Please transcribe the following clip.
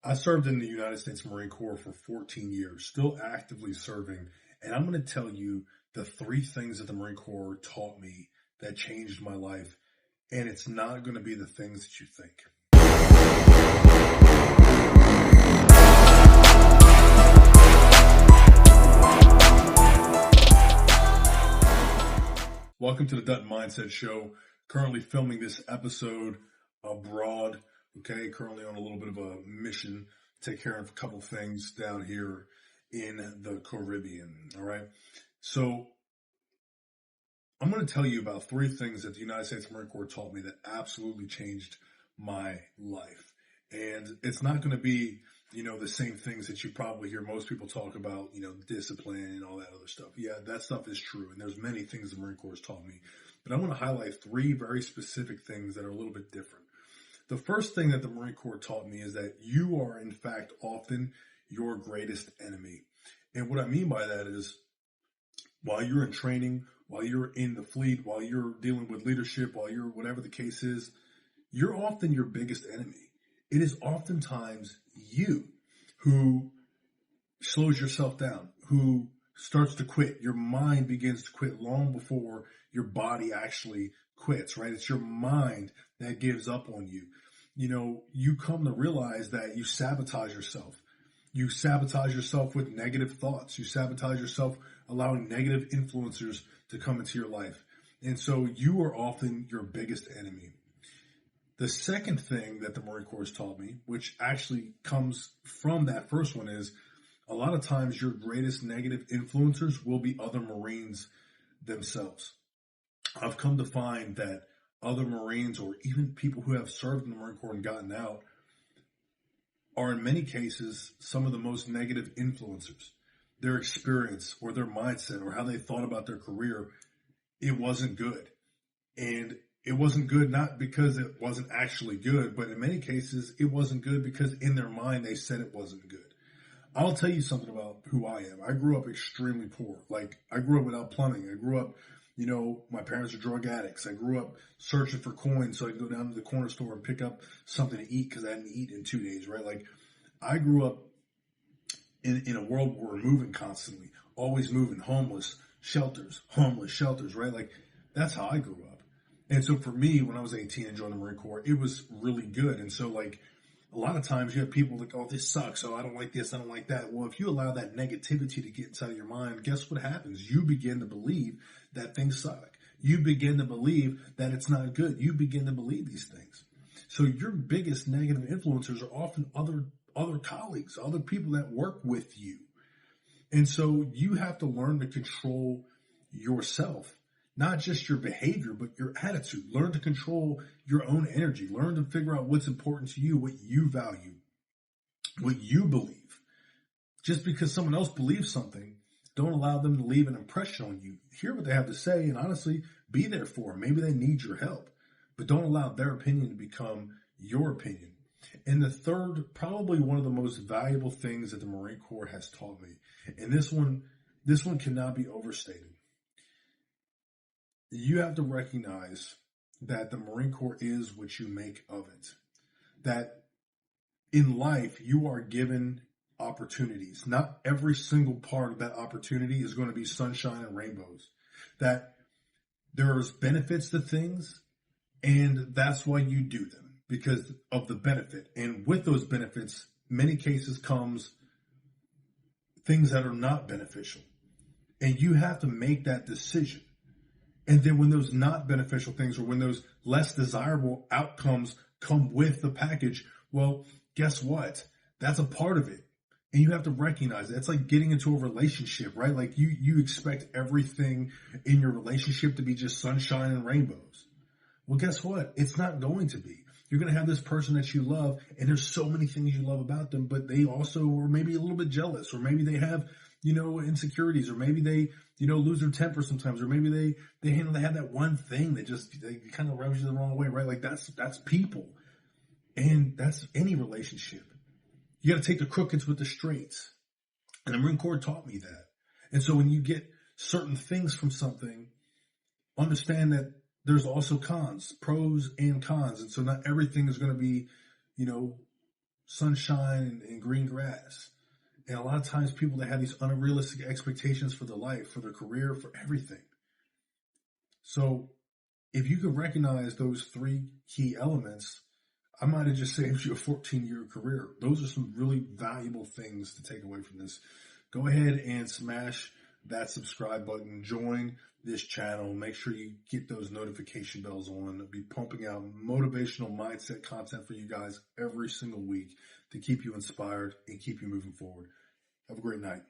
I served in the United States Marine Corps for 14 years, still actively serving. And I'm going to tell you the three things that the Marine Corps taught me that changed my life. And it's not going to be the things that you think. Welcome to the Dutton Mindset Show. Currently filming this episode abroad. Okay, currently on a little bit of a mission to take care of a couple things down here in the Caribbean. All right. So I'm going to tell you about three things that the United States Marine Corps taught me that absolutely changed my life. And it's not going to be, the same things that you probably hear most people talk about, discipline and all that other stuff. Yeah, that stuff is true. And there's many things the Marine Corps has taught me. But I want to highlight three very specific things that are a little bit different. The first thing that the Marine Corps taught me is that you are, in fact, often your greatest enemy. And what I mean by that is while you're in training, while you're in the fleet, while you're dealing with leadership, while you're whatever the case is, you're often your biggest enemy. It is oftentimes you who slows yourself down, who starts to quit. Your mind begins to quit long before your body actually quits, right? It's your mind that gives up on you. You come to realize that you sabotage yourself. You sabotage yourself with negative thoughts. You sabotage yourself allowing negative influencers to come into your life. And so you are often your biggest enemy. The second thing that the Marine Corps has taught me, which actually comes from that first one, is a lot of times your greatest negative influencers will be other Marines themselves. I've come to find that other Marines or even people who have served in the Marine Corps and gotten out are in many cases some of the most negative influencers. Their experience or their mindset or how they thought about their career, it wasn't good. And it wasn't good not because it wasn't actually good, but in many cases it wasn't good because in their mind they said it wasn't good. I'll tell you something about who I am. I grew up extremely poor. Like I grew up without plumbing. I grew up my parents are drug addicts. I grew up searching for coins so I could go down to the corner store and pick up something to eat because I hadn't eaten in 2 days, right? Like I grew up in a world where we're moving constantly, always moving, homeless shelters, right? Like that's how I grew up. And so for me, when I was 18 and joined the Marine Corps, it was really good. And so like a lot of times you have people like, oh, this sucks. Oh, I don't like this. I don't like that. Well, if you allow that negativity to get inside of your mind, guess what happens? You begin to believe that things suck. You begin to believe that it's not good. You begin to believe these things. So your biggest negative influencers are often other colleagues, other people that work with you. And so you have to learn to control yourself, not just your behavior, but your attitude. Learn to control your own energy. Learn to figure out what's important to you, what you value, what you believe. Just because someone else believes something, don't allow them to leave an impression on you. Hear what they have to say and honestly be there for them. Maybe they need your help, but don't allow their opinion to become your opinion. And the third, probably one of the most valuable things that the Marine Corps has taught me, and this one cannot be overstated. You have to recognize that the Marine Corps is what you make of it. That in life, you are given opportunities. Not every single part of that opportunity is going to be sunshine and rainbows. That there's benefits to things, and that's why you do them, because of the benefit. And with those benefits, many cases comes things that are not beneficial. And you have to make that decision. And then when those not beneficial things or when those less desirable outcomes come with the package, well, guess what? That's a part of it. And you have to recognize it. It's like getting into a relationship, right? Like you expect everything in your relationship to be just sunshine and rainbows. Well, guess what? It's not going to be. You're going to have this person that you love, and there's so many things you love about them, but they also are maybe a little bit jealous, or maybe they have, insecurities, or maybe they, lose their temper sometimes, or maybe they have that one thing that just they kind of rubs you the wrong way, right? Like that's people, and that's any relationship. You got to take the crookeds with the straights, and the Marine Corps taught me that. And so when you get certain things from something, understand that there's also cons, pros and cons. And so not everything is going to be, sunshine and green grass. And a lot of times people that have these unrealistic expectations for their life, for their career, for everything. So if you could recognize those three key elements, I might have just saved you a 14-year career. Those are some really valuable things to take away from this. Go ahead and smash that subscribe button. Join this channel. Make sure you get those notification bells on. I'll be pumping out motivational mindset content for you guys every single week to keep you inspired and keep you moving forward. Have a great night.